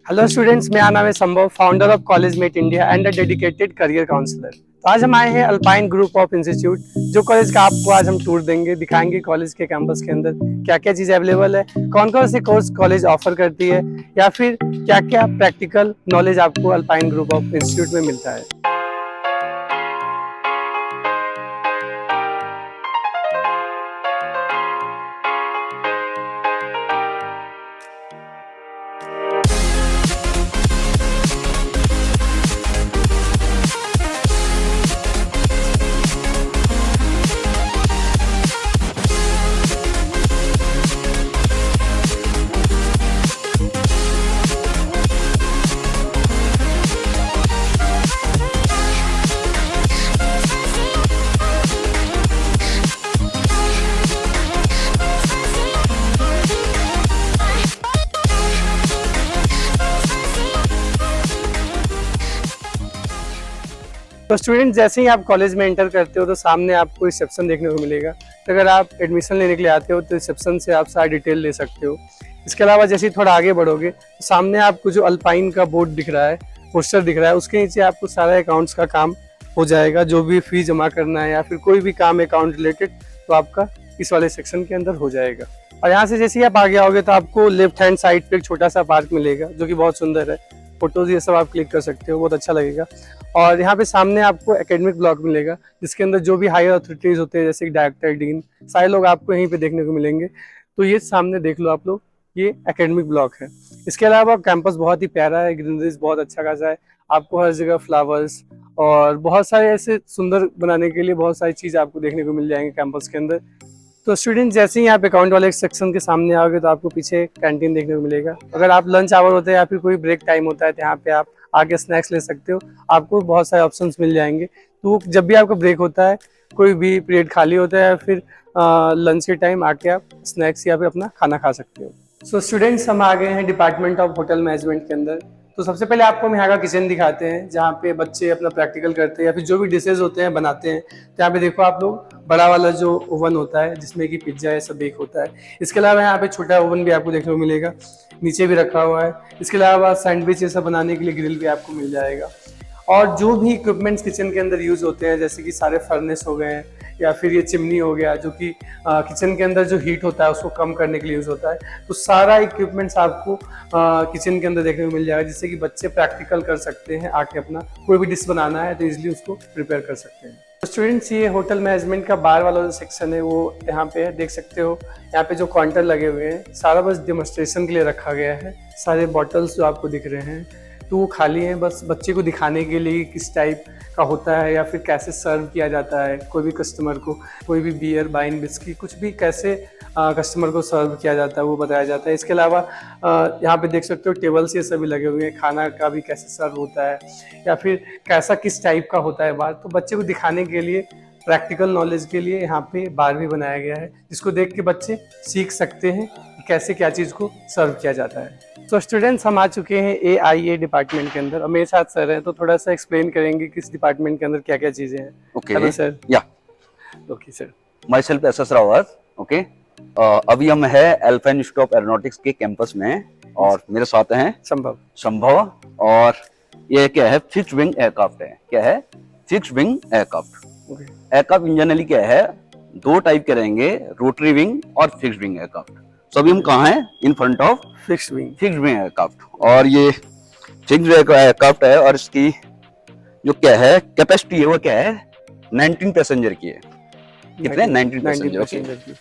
Hello students, मेरा नाम है Sambhav, founder of College Mate India and a dedicated career counsellor. तो आज हम आए हैं अल्पाइन ग्रुप ऑफ इंस्टीट्यूट, जो कॉलेज का आपको आज हम टूर देंगे, दिखाएंगे कॉलेज के कैंपस के अंदर क्या क्या चीज़ अवेलेबल है, कौन कौन से कोर्स कॉलेज ऑफर करती है, या फिर क्या क्या प्रैक्टिकल नॉलेज आपको अल्पाइन ग्रुप ऑफ इंस्टीट्यूट में मिलता है। तो स्टूडेंट, जैसे ही आप कॉलेज में एंटर करते हो तो सामने आपको रिसेप्शन देखने को मिलेगा। तो अगर आप एडमिशन लेने के लिए आते हो तो रिसेप्शन से आप सारी डिटेल ले सकते हो। इसके अलावा जैसे ही थोड़ा आगे बढ़ोगे तो सामने आपको जो अल्पाइन का बोर्ड दिख रहा है, पोस्टर दिख रहा है, उसके नीचे आपको सारा अकाउंट्स का काम हो जाएगा। जो भी फी जमा करना है या फिर कोई भी काम अकाउंट रिलेटेड, तो आपका इस वाले सेक्शन के अंदर हो जाएगा। और यहाँ से जैसे ही आप आगे आओगे तो आपको लेफ्ट हैंड साइड पे एक छोटा सा पार्क मिलेगा, जो कि बहुत सुंदर है। फोटोज ये सब आप क्लिक कर सकते हो, बहुत अच्छा लगेगा। और यहाँ पे सामने आपको एकेडमिक ब्लॉक मिलेगा, जिसके अंदर जो भी हायर अथॉरिटीज होते हैं, जैसे डायरेक्टर, डीन, सारे लोग आपको यहीं पे देखने को मिलेंगे। तो ये सामने देख लो आप लोग, ये एकेडमिक ब्लॉक है। इसके अलावा कैंपस बहुत ही प्यारा है, ग्रीनरीज बहुत अच्छा खासा है। आपको हर जगह फ्लावर्स और बहुत सारे ऐसे सुंदर बनाने के लिए बहुत सारी चीज़ आपको देखने को मिल जाएंगे कैंपस के अंदर। तो स्टूडेंट, जैसे ही आप अकाउंट वाले सेक्शन के सामने आओगे तो आपको पीछे कैंटीन देखने को मिलेगा। अगर आप लंच आवर होता है या फिर कोई ब्रेक टाइम होता है तो यहाँ पे आप आके स्नैक्स ले सकते हो। आपको बहुत सारे ऑप्शंस मिल जाएंगे। तो जब भी आपका ब्रेक होता है, कोई भी पीरियड खाली होता है या फिर लंच के टाइम, आके आप स्नैक्स या फिर अपना खाना खा सकते हो। सो स्टूडेंट्स, हम आ गए हैं डिपार्टमेंट ऑफ होटल मैनेजमेंट के अंदर। तो सबसे पहले आपको हम यहाँ का किचन दिखाते हैं, जहाँ पे बच्चे अपना प्रैक्टिकल करते हैं या फिर जो भी डिशेज होते हैं बनाते हैं। तो यहाँ पे देखो आप लोग, बड़ा वाला जो ओवन होता है जिसमें कि पिज्जा ये सब बेक होता है। इसके अलावा यहाँ पे छोटा ओवन भी आपको देखने को मिलेगा, नीचे भी रखा हुआ है। इसके अलावा सैंडविच ये सब बनाने के लिए ग्रिल भी आपको मिल जाएगा। और जो भी इक्विपमेंट्स किचन के अंदर यूज होते हैं, जैसे कि सारे फर्नेस हो गए हैं या फिर ये चिमनी हो गया, जो कि किचन के अंदर जो हीट होता है उसको कम करने के लिए यूज होता है। तो सारा इक्विपमेंट्स आपको किचन के अंदर देखने को मिल जाएगा, जिससे कि बच्चे प्रैक्टिकल कर सकते हैं। आके अपना कोई भी डिश बनाना है तो इजिली उसको प्रिपेयर कर सकते हैं। तो स्टूडेंट्स, ये होटल मैनेजमेंट का बाहर वाला जो सेक्शन है वो यहाँ पे है, देख सकते हो। यहाँ पे जो काउंटर लगे हुए हैं, सारा बस डेमोन्स्ट्रेशन के लिए रखा गया है। सारे बॉटल्स जो आपको दिख रहे हैं तो वो खाली हैं, बस बच्चे को दिखाने के लिए किस टाइप का होता है या फिर कैसे सर्व किया जाता है कोई भी कस्टमर को। कोई भी बियर, वाइन, विस्की, कुछ भी कैसे कस्टमर को सर्व किया जाता है वो बताया जाता है। इसके अलावा यहाँ पे देख सकते हो टेबल्स ये सभी लगे हुए हैं, खाना का भी कैसे सर्व होता है या फिर कैसा किस टाइप का होता है बार। तो बच्चे को दिखाने के लिए, प्रैक्टिकल नॉलेज के लिए यहाँ पे बार भी बनाया गया है, जिसको देख के बच्चे सीख सकते हैं कि कैसे क्या चीज़ को सर्व किया जाता है। तो स्टूडेंट्स, हम आ चुके हैं AIA डिपार्टमेंट के अंदर और मेरे साथ सर हैं, तो थोड़ा सा एक्सप्लेन करेंगे किस डिपार्टमेंट के अंदर क्या क्या चीज़ें हैं। Okay hello sir. Yeah okay sir. Myself SS Rawat. Okay, अभी हम है अल्पाइन इंस्टीट्यूट ऑफ एरोनॉटिक्स के कैंपस में और मेरे साथ हैं संभव। और ये क्या है, फिक्स्ड विंग एयरक्राफ्ट है। क्या है? Fixed wing aircraft. एयरक्राफ्ट इंजनरली क्या है, दो टाइप के रहेंगे, रोटरी विंग और फिक्स्ड विंग एयरक्राफ्ट। तो अभी हम कहाँ हैं? In front of fixed wing aircraft. और ये फिक्स्ड एयरक्राफ्ट है और इसकी जो क्या है कैपेसिटी है वो क्या है, 19 पैसेंजर की है। कितने? 19 पैसेंजर की।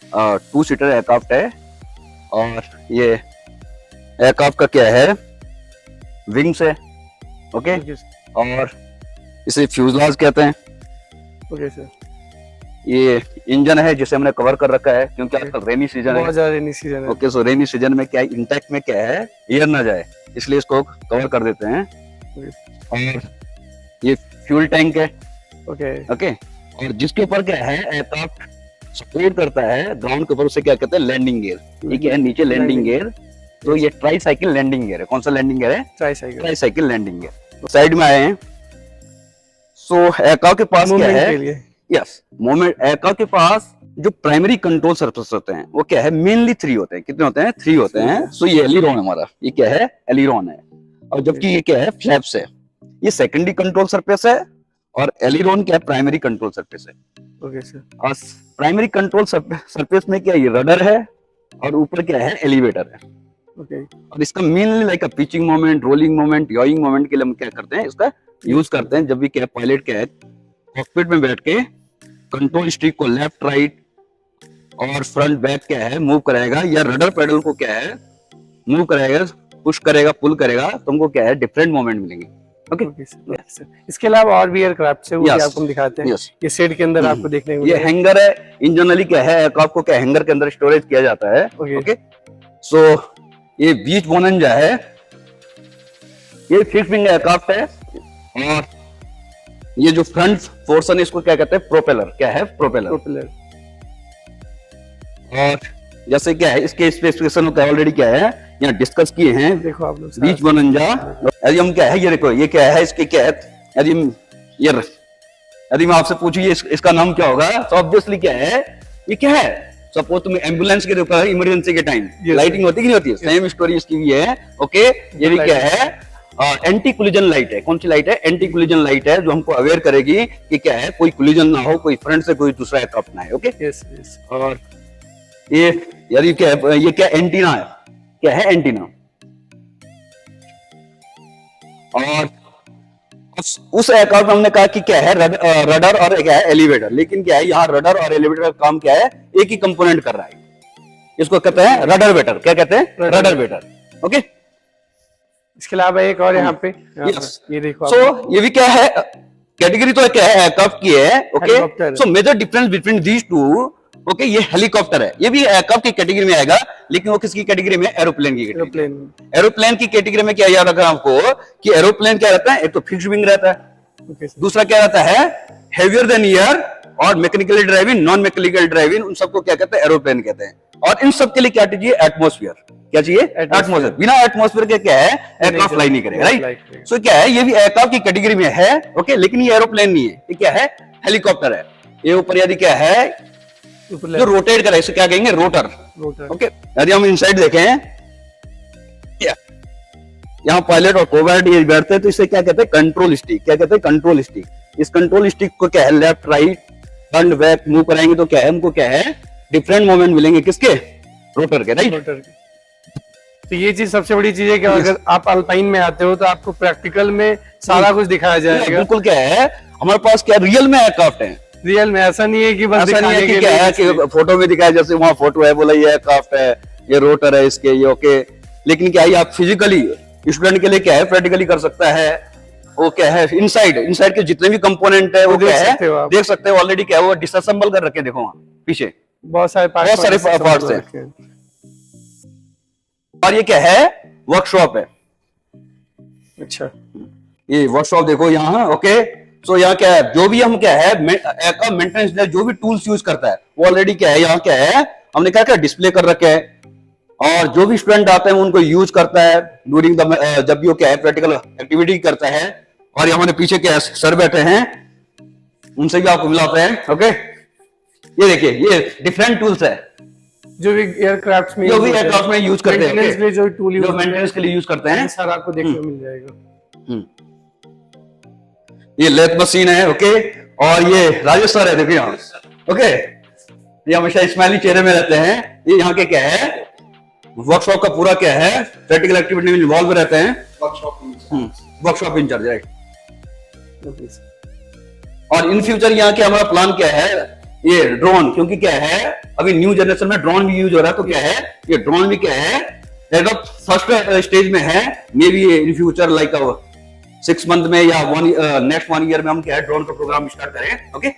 2 सीटर एयरक्राफ्ट है। और ये एयरक्राफ्ट का क्या है, विंग्स है। ओके, और इसे फ्यूजलाज कहते हैं। Okay sir. ये इंजन है जिसे हमने कवर कर रखा है, क्योंकि आजकल रेनी सीजन है, बहुत ज्यादा रेनी सीजन है। ओके, सो रेनी सीजन में क्या इंटैक्ट में क्या है, एयर ना जाए, इसलिए इसको कवर कर देते हैं। और ये फ्यूल टैंक है। ओके, और जिसके ऊपर क्या है, एयरक्राफ्ट सपोर्ट करता है ग्राउंड के ऊपर, उसे क्या कहते हैं, लैंडिंग गियर। ये क्या है, नीचे लैंडिंग गियर। तो ये ट्राई साइकिल लैंडिंग गियर है। कौन सा लैंडिंग गियर है? Tricycle landing gear. तो साइड में आए हैं। सो एयरक्राफ्ट के पास क्या है, यस, मोमेंट। एयरक्राफ्ट के पास जो प्राइमरी कंट्रोल सरफेस होते हैं वो क्या है, मेनली 3 होते हैं। कितने होते हैं? 3 होते हैं। सो ये एलिरॉन हमारा, ये क्या है, एलिरॉन है। और जबकि ये क्या है, फ्लैप्स है। ये सेकेंडरी कंट्रोल सरफेस है और एलिरोन क्या है, प्राइमरी कंट्रोल सरफेस है। Okay sir. और प्राइमरी कंट्रोल सरफेस में क्या है, ये रडर है और ऊपर क्या है, एलिवेटर है। ओके। और इसका mainly like pitching moment, rolling moment, yawing moment के लिए हम क्या करते हैं, इसका यूज करते हैं जब भी क्या पायलट क्या है कॉकपिट में बैठ के कंट्रोल स्टिक को लेफ्ट राइट और फ्रंट बैक क्या है मूव कराएगा, या रडर पैडल को क्या है मूव कराएगा, पुश करेगा, पुल करेगा, तुमको क्या है डिफरेंट मोमेंट मिलेंगे। Okay sir. इसके अलावा और भी एयरक्राफ्ट है वो भी आपको हम दिखाते हैं। ये शेड के अंदर आपको देखने को ये हैंगर है। इंजनली क्या है, एयरक्राफ्ट को क्या हैंगर के अंदर स्टोरेज किया जाता है। ओके सो ये बीच बोनंजा है, ये फिक्स विंग एयरक्राफ्ट है। और ये जो फ्रंट पोर्शन है इसको क्या कहते हैं, प्रोपेलर। क्या है, प्रोपेलर। और जैसे क्या है इसके स्पेसिफिकेशन ऑलरेडी क्या है यहाँ डिस्कस किए हैं। देखो आप लोग बीच बोनंजा यदि हम क्या है, ये देखो ये क्या है, इसके क्या है, यदि मैं आपसे पूछूं इसका नाम क्या होगा, तो ऑब्वियसली क्या है, ये क्या है, सपोज तुम्हें एम्बुलेंस के ऊपर इमरजेंसी के टाइम लाइटिंग होती कि नहीं होती है, सेम स्टोरी इसकी भी है। ओके ये भी क्या है, एंटी कोलिजन लाइट है। कौन सी लाइट है, एंटी कोलिजन लाइट है, जो हमको अवेयर करेगी कि क्या है कोई कोलिजन ना हो, कोई फ्रंट से कोई दूसरा एयरक्राफ्ट ना है। ओके और ये यदि क्या है, ये क्या एंटीना है, क्या है एंटीना। और उस एयरक्राफ्ट में हमने कहा कि क्या है रडर और क्या है एलिवेटर, लेकिन क्या है यहाँ रडर और एलिवेटर का काम क्या है, एक ही कंपोनेंट कर रहा है, इसको कहते हैं रडर वेटर। क्या कहते हैं, रडर वेटर। ओके इसके अलावा एक और यहाँ पे ये देखो सो ये भी क्या है, कैटेगरी तो क्या है एयरक्राफ्ट की है। Okay so major difference between these two, okay ये हेलीकॉप्टर है, ये भी एयरक्राफ्ट की कैटेगरी में आएगा, लेकिन वो किसकी कैटेगरी में, एरोप्लेन की कैटेगरी। एरोप्लेन की कैटेगरी में क्या याद रखना आपको कि एरोप्लेन क्या रहता है, एक तो फिक्स विंग रहता है, दूसरा क्या रहता है हेवियर देन एयर, और mechanically driving, non mechanical driving, उन सबको क्या कहते हैं, एरोप्लेन कहते हैं। और इन सब के लिए क्या चाहिए, एटमॉस्फेयर। क्या चाहिए, एटमॉस्फेयर। बिना एटमॉस्फेयर के क्या है, एयरक्राफ्ट फ्लाई नहीं करेगा, राइट। सो क्या है, ये भी एयरक्राफ्ट की कैटेगरी में है। ओके लेकिन ये एरोप्लेन नहीं है, ये क्या है, हेलीकॉप्टर है। ये ऊपर यदि क्या है जो रोटेट करे, इसे क्या कहेंगे, रोटर। ओके यदि हम इनसाइड देखें, यहाँ पायलट और कोपायलट ये बैठते हैं, तो इसे क्या कहते हैं, कंट्रोल स्टिक। क्या कहते हैं, कंट्रोल स्टिक। इस कंट्रोल स्टिक को क्या है, left right front back move कराएंगे तो क्या है, हमको क्या है डिफरेंट मोमेंट मिलेंगे, किसके, रोटर के, राइट। तो ये चीज सबसे बड़ी चीज है कि अगर आप अल्पाइन में आते हो तो आपको प्रैक्टिकल में सारा कुछ दिखाया जाएगा। बिल्कुल क्या है, हमारे पास क्या रियल में एयरक्राफ्ट है, रियल में। ऐसा नहीं है कि बस ऐसा नहीं है कि क्या है कि फोटो में दिखाया, जैसे वहां फोटो है बोला ये एयरक्राफ्ट है, ये रोटर है इसके, ये ओके। लेकिन क्या है आप फिजिकली स्टूडेंट के लिए क्या है प्रैक्टिकली कर सकता है, वो क्या है इनसाइड के जितने भी कंपोनेंट है वो क्या है देख सकते हो। ऑलरेडी क्या है वो डिसअसेंबल कर रखे, देखो वहां पीछे बहुत सारे पार्ट्स हैं। और ये क्या है, वर्कशॉप है। अच्छा ये वर्कशॉप देखो यहाँ। ओके सो यहाँ क्या है, जो भी हम क्या है एयरक्राफ्ट मेंटेनेंस जो भी टूल्स यूज करता है वो ऑलरेडी क्या है यहाँ क्या है हमने क्या डिस्प्ले कर रखे हैं। और जो भी स्टूडेंट आते हैं उनको यूज करता है ड्यूरिंग द जब भी वो क्या है प्रैक्टिकल एक्टिविटी करता है। और हमारे पीछे क्या सर बैठे हैं, उनसे भी आपको मिलाते हैं। ओके ये देखिए ये डिफरेंट टूल्स है जो भी एयरक्राफ्ट में यूज करते हैं, मेंटेनेंस के लिए जो टूल जो मेंटेनेंस के लिए यूज करते हैं, सारा आपको देखने को मिल जाएगा। ये लेथ मशीन है। ओके और ये राजेश सर है, देखिए यहाँ। ओके ये हमेशा स्माइली चेहरे में रहते हैं। ये यहाँ के क्या है वर्कशॉप का पूरा क्या है प्रैक्टिकल एक्टिविटी में इन्वॉल्व रहते हैं, वर्कशॉप इंचार्ज, राइट। और इन फ्यूचर यहाँ के हमारा प्लान क्या है, ये ड्रोन, क्योंकि क्या है अभी न्यू जनरेशन में ड्रोन भी यूज हो रहा है, तो क्या है ये ड्रोन भी क्या है फर्स्ट स्टेज में है। May be in future like 6 month में या नेक्स्ट 1 ईयर में हम क्या है ड्रोन का प्रोग्राम स्टार्ट करें। ओके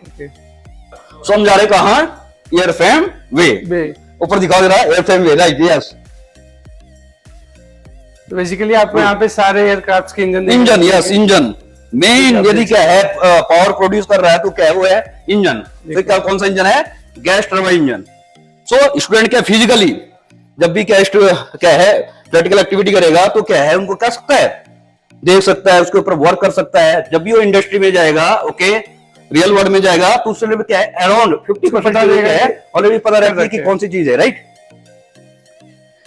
सो हम जा रहे कहाँ, एयरफ्रेम वे, ऊपर दिखाओ जरा एयरफ्रेम वे, राइट। यस तो बेसिकली आपको यहाँ पे सारे एयरक्राफ्ट के इंजन यस इंजन मेन यदि क्या है पावर प्रोड्यूस कर रहा है तो क्या है वो है इंजन। तो क्या कौन सा इंजन है, gas turbine engine. So student क्या फिजिकली जब भी क्या है प्रैक्टिकल एक्टिविटी करेगा तो क्या है उनको कर सकता है, देख सकता है, उसके ऊपर वर्क कर सकता है। जब भी वो इंडस्ट्री में जाएगा, ओके रियल वर्ल्ड में जाएगा, तो उससे क्या है अराउंड 50% ऑलरेडी पता रहता है कि कौन सी चीज है, राइट।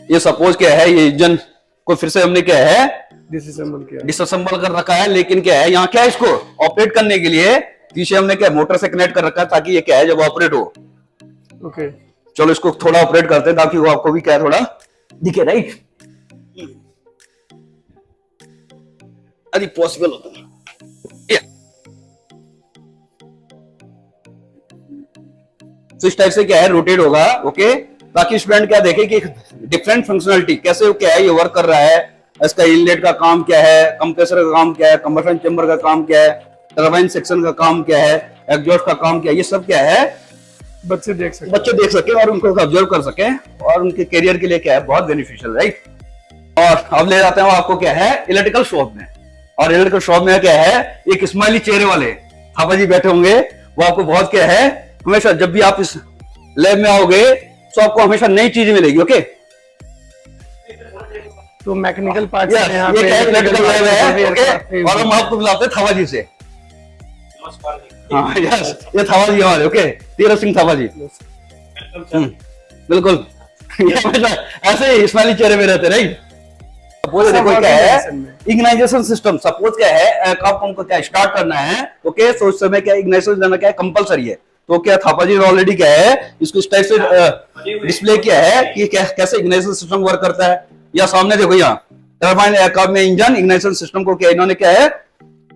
ये सपोज क्या है ये इंजन को फिर से हमने क्या है डिसअसेंबल किया, डिसअसेंबल कर रखा है, लेकिन क्या है यहाँ क्या है, इसको ऑपरेट करने के लिए पीछे हमने क्या मोटर से कनेक्ट कर रखा है, ताकि ये क्या है जब ऑपरेट हो। ओके चलो इसको थोड़ा ऑपरेट करते हैं ताकि वो आपको भी क्या है थोड़ा दिखे, राइट। यदि पॉसिबल होता है तो इस टाइप से क्या है रोटेट होगा, ओके, ताकि स्टूडेंट क्या देखे कि डिफरेंट फंक्शनलिटी कैसे क्या है ये वर्क कर रहा है, इसका इनलेट का काम क्या है, कंप्रेसर का काम क्या है, कंबशन चेंबर का काम क्या है, टरबाइन सेक्शन का काम क्या है, एग्जॉस्ट का काम क्या है, ये सब क्या है बच्चे देख सके और उनको ऑब्जर्व कर सके, और उनके करियर के लिए क्या है बहुत बेनिफिशियल, राइट। और अब ले जाते हैं आपको क्या है इलेक्ट्रिकल शॉप में, और इलेक्ट्रिकल शॉप में क्या है एक स्माइली चेहरे वाले थापा जी बैठे होंगे, वो आपको बहुत क्या है हमेशा जब भी आप इस लैब में आओगे तो आपको हमेशा नई चीज मिलेगी, ओके। तो मैकेनिकल पार्ट्स ये यहाँ क्या है पे इलेक्ट्रिकल लैब है, ओके, और हम आपको बुलाते हैं थापा जी से। हाँ यस, ये थापा जी हमारे, ओके, तीरथ सिंह थापा जी, बिल्कुल। ये हमेशा ऐसे ही स्माइली चेहरे में रहते, राइट। सपोज देखो क्या है इग्नाइजेशन सिस्टम, सपोज क्या है आपको क्या स्टार्ट करना है, ओके, तो उस समय क्या इग्नाइजेशन देना क्या है कंपलसरी है, तो क्या थापा जी ने ऑलरेडी क्या है इसको इस टाइप से डिस्प्ले किया है कि कैसे इग्नाइजेशन सिस्टम वर्क करता है। या सामने देखो यहाँ टरबाइन एयरक्राफ्ट में इंजन इग्नाइजेशन सिस्टम को क्या इन्होंने क्या है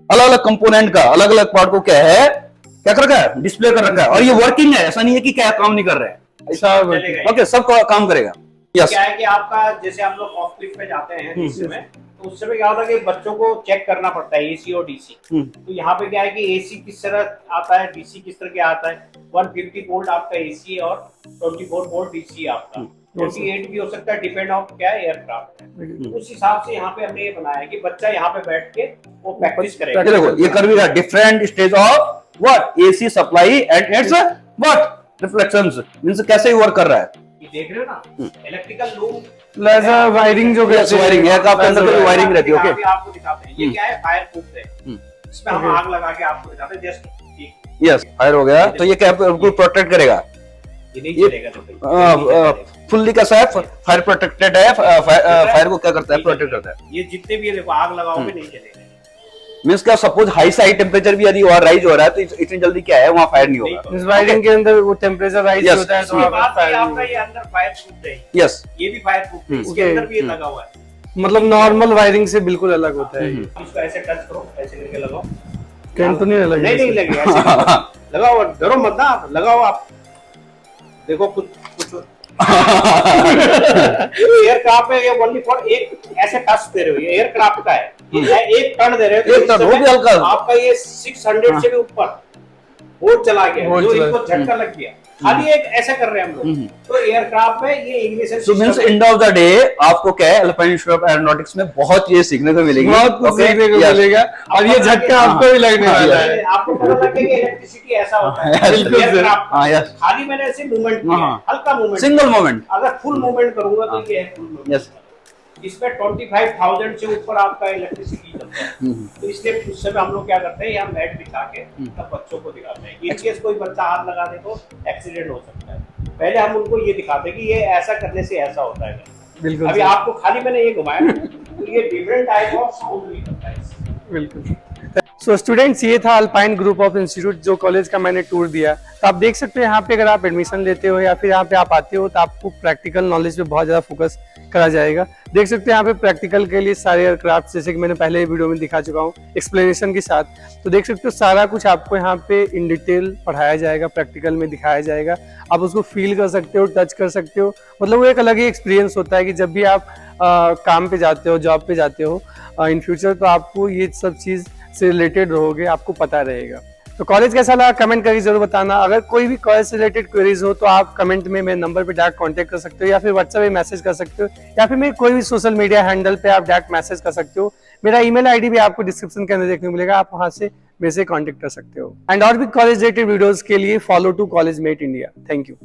अलग अलग कंपोनेंट का अलग अलग पार्ट को क्या है क्या कर रखा है डिस्प्ले कर रखा है, और ये वर्किंग है, ऐसा नहीं है कि क्या काम नहीं कर रहे हैं, ओके, सब काम करेगा। yes. क्या है कि आपका जैसे हम लोग ऑफ क्लिक पे जाते हैं इस समय, तो उस समय क्या होता है कि बच्चों को चेक करना पड़ता है एसी और डीसी। तो यहाँ पे क्या है कि एसी किस तरह आता है, डीसी किस तरह क्या आता है, 150 वोल्ट आपका एसी और 24 वोल्ट डीसी आपका, 28 भी हो सकता है, डिपेंड ऑन क्या है एयरक्राफ्ट है। उस हिसाब से यहाँ पे हमने ये बनाया है कि बच्चा यहाँ पे बैठ के वो प्रैक्टिस करेगा। देखो ये कर भी रहा different stage of what AC supply and it's what reflections, means कैसे वर्क कर रहा है, ये देख रहे हो ना इलेक्ट्रिकल लूम प्लस वायरिंग जो वायरिंग है, आपके अंदर कोई वायरिंग रहती है, ओके, आपको दिखाते हैं ये क्या है फायर प्रूफ है, इसमें हम आग लगा के आपको दिखाते हैं जस्ट। यस फायर हो गया, तो ये क्या आपको प्रोटेक्ट करेगा, ये नहीं चलेगा, फुल्ली का साथ फायर प्रोटेक्टेड है, फायर को क्या करता है प्रोटेक्ट करता है। ये जितने भी देखो आग लगाओगे नहीं चलेगा, मींस क्या सपोज हाई से हाई टेम्परेचर भी यदि और राइज हो रहा है तो इतनी जल्दी क्या है वहां फायर नहीं होगा, इस वायरिंग के अंदर वो टेम्परेचर राइज होता है तो आपका ये अंदर फायर प्रूफ है, यस ये भी फायर प्रूफ है, इसके अंदर भी ये लगा हुआ है, मतलब नॉर्मल वायरिंग से बिल्कुल अलग होता है। इसको ऐसे टच करो, ऐसे करके लगाओ, करंट तो नहीं लगेगा, नहीं लगे, ऐसे लगाओ, डरो मत ना, आप लगाओ, आप देखो कुछ एयरक्राफ्ट है, ये ओनली फॉर एक ऐसे टच दे रहे हो, ये एयरक्राफ्ट का है, एक टर्न दे रहे हो, एक टर्न हो भी हल्का, आपका ये 600 से भी ऊपर वोल्ट चला गया, जो इनको झटका लग गया, खाली एक ऐसा कर रहे हैं हम लोग, तो एयरक्राफ्ट में ये ignition so means end of the day आपको क्या है अल्पाइन इंस्टीट्यूट ऑफ एरोनॉटिक्स में बहुत चीजें सीखने को मिलेगी, बहुत कुछ सीखने को मिलेगा, और ये झटका आपको भी लगने वाला है, आपको पता लगेगा कि इलेक्ट्रिसिटी ऐसा होता है, खाली मैंने ऐसे मूवमेंट किया, हल्का मूवमेंट, सिंगल मूवमेंट, अगर फुल मूवमेंट करूंगा तो ये है फुल मूवमेंट, यस, इसमें 25,000 से ऊपर आपका इलेक्ट्रिसिटी चलता है, तो इसलिए उस समय हम लोग क्या करते हैं यहाँ मैट बिछा के तब बच्चों को दिखाते हैं, इन केस कोई बच्चा हाथ लगा दे तो एक्सीडेंट हो सकता है, पहले हम उनको ये दिखाते हैं कि ये ऐसा करने से ऐसा होता है, बिल्कुल, अभी आपको खाली मैंने ये घुमाया तो ये डिफरेंट टाइप ऑफ साउंड भी करता है, बिल्कुल। सो स्टूडेंट्स ये था अल्पाइन ग्रुप ऑफ इंस्टीट्यूट जो कॉलेज का मैंने टूर दिया, तो आप देख सकते हो यहाँ पे अगर आप एडमिशन लेते हो या फिर यहाँ पे आप आते हो तो आपको प्रैक्टिकल नॉलेज पे बहुत ज़्यादा फोकस करा जाएगा। देख सकते हो यहाँ पे प्रैक्टिकल के लिए सारे एयरक्राफ्ट जैसे कि मैंने पहले वीडियो में दिखा चुका हूँ एक्सप्लेनेशन के साथ, तो देख सकते हो सारा कुछ आपको यहाँ पे इन डिटेल पढ़ाया जाएगा, प्रैक्टिकल में दिखाया जाएगा, आप उसको फील कर सकते हो, टच कर सकते हो, मतलब वो एक अलग ही एक्सपीरियंस होता है कि जब भी आप काम पे जाते हो, जॉब पे जाते हो इन फ्यूचर, तो आपको ये सब चीज़ से रिलेटेड रहोगे, आपको पता रहेगा। तो कॉलेज कैसा लगा कमेंट करके जरूर बताना। अगर कोई भी कॉलेज से रिलेटेड क्वेरीज हो तो आप कमेंट में मेरे नंबर पे डायरेक्ट कांटेक्ट कर सकते हो, या फिर व्हाट्सएप पे मैसेज कर सकते हो, या फिर मेरे कोई भी सोशल मीडिया हैंडल पे आप डायरेक्ट मैसेज कर सकते हो। मेरा ईमेल आईडी भी आपको डिस्क्रिप्शन के अंदर देखने को मिलेगा, आप वहां से मेरे से कांटेक्ट कर सकते हो। एंड और भी कॉलेज रिलेटेड वीडियोस के लिए follow to College Mate India. Thank you.